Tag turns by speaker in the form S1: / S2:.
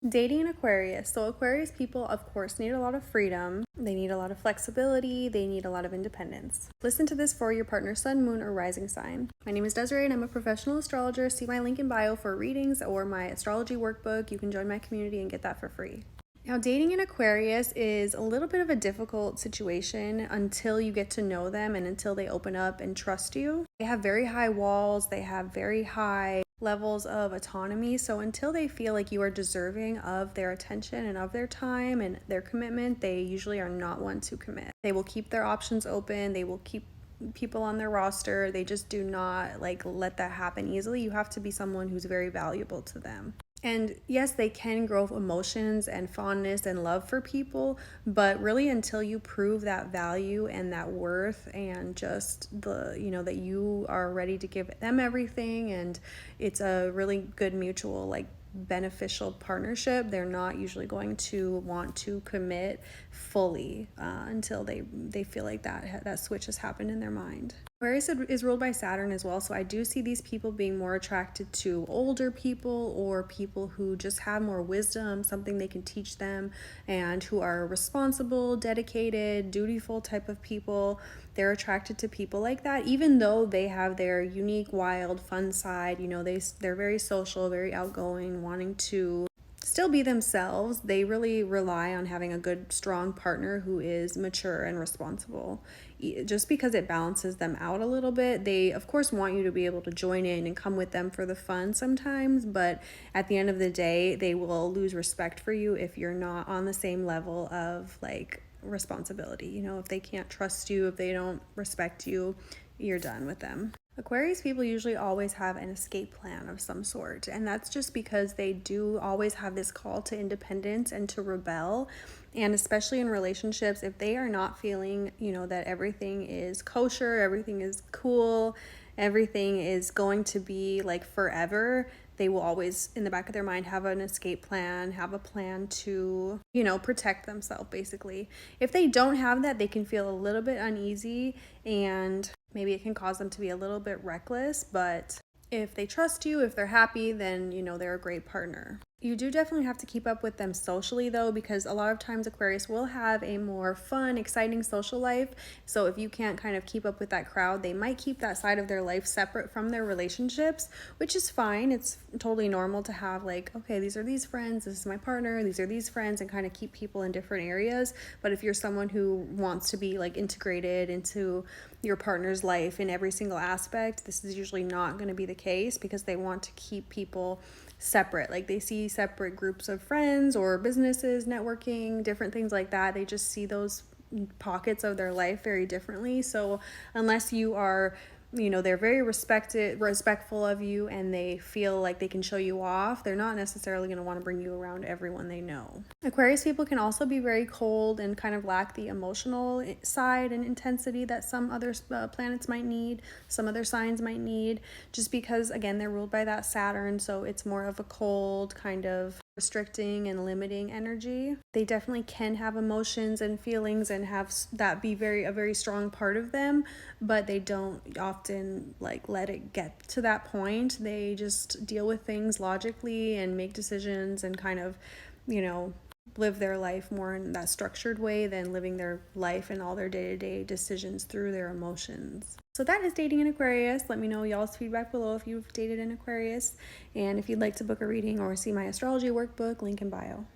S1: Dating an Aquarius. So Aquarius people, of course, need a lot of freedom. They need a lot of flexibility. They need a lot of independence. Listen to this for your partner's sun, moon, or rising sign. My name is Desiree and I'm a professional astrologer. See my link in bio for readings or my astrology workbook. You can join my community and get that for free. Now, dating an Aquarius is a little bit of a difficult situation until you get to know them and until they open up and trust you. They have very high walls. They have very high levels of autonomy. So until they feel like you are deserving of their attention and of their time and their commitment, they usually are not one to commit. They will keep their options open. They will keep people on their roster. They just do not let that happen easily. You have to be someone who's very valuable to them. And yes, they can grow emotions and fondness and love for people, but really until you prove that value and that worth and just that you are ready to give them everything and it's a really good mutual beneficial partnership, they're not usually going to want to commit fully until they feel like that switch has happened in their mind. Aquarius is ruled by Saturn as well, so I do see these people being more attracted to older people or people who just have more wisdom, something they can teach them, and who are responsible, dedicated, dutiful type of people. They're attracted to people like that, even though they have their unique, wild, fun side. They're very social, very outgoing, wanting to still be themselves. They really rely on having a good, strong partner who is mature and responsible. Just because it balances them out a little bit. They, of course, want you to be able to join in and come with them for the fun sometimes, but at the end of the day, they will lose respect for you if you're not on the same level of responsibility. If they can't trust you, if they don't respect you, you're done with them. Aquarius people usually always have an escape plan of some sort, and that's just because they do always have this call to independence and to rebel. And especially in relationships, if they are not feeling, that everything is kosher, everything is cool, everything is going to be forever, they will always, in the back of their mind, have an escape plan, have a plan to, protect themselves, basically. If they don't have that, they can feel a little bit uneasy and maybe it can cause them to be a little bit reckless, but if they trust you, if they're happy, then, they're a great partner. You do definitely have to keep up with them socially, though, because a lot of times Aquarius will have a more fun, exciting social life. So if you can't kind of keep up with that crowd, they might keep that side of their life separate from their relationships, which is fine. It's totally normal to have okay, these are these friends, this is my partner, these are these friends, and kind of keep people in different areas. But if you're someone who wants to be integrated into your partner's life in every single aspect, this is usually not going to be the case because they want to keep people separate. They see separate groups of friends or businesses, networking, different things like that. They just see those pockets of their life very differently. So unless you are they're very respectful of you and they feel like they can show you off, they're not necessarily going to want to bring you around everyone they know. Aquarius people can also be very cold and kind of lack the emotional side and intensity that some other planets might need, some other signs might need, just because, again, they're ruled by that Saturn, so it's more of a cold kind of restricting and limiting energy. They definitely can have emotions and feelings and have that be a very strong part of them, but they don't often let it get to that point. They just deal with things logically and make decisions and kind of live their life more in that structured way than living their life and all their day-to-day decisions through their emotions. So that is dating an Aquarius. Let me know y'all's feedback below if you've dated an Aquarius, and if you'd like to book a reading or see my astrology workbook, link in bio.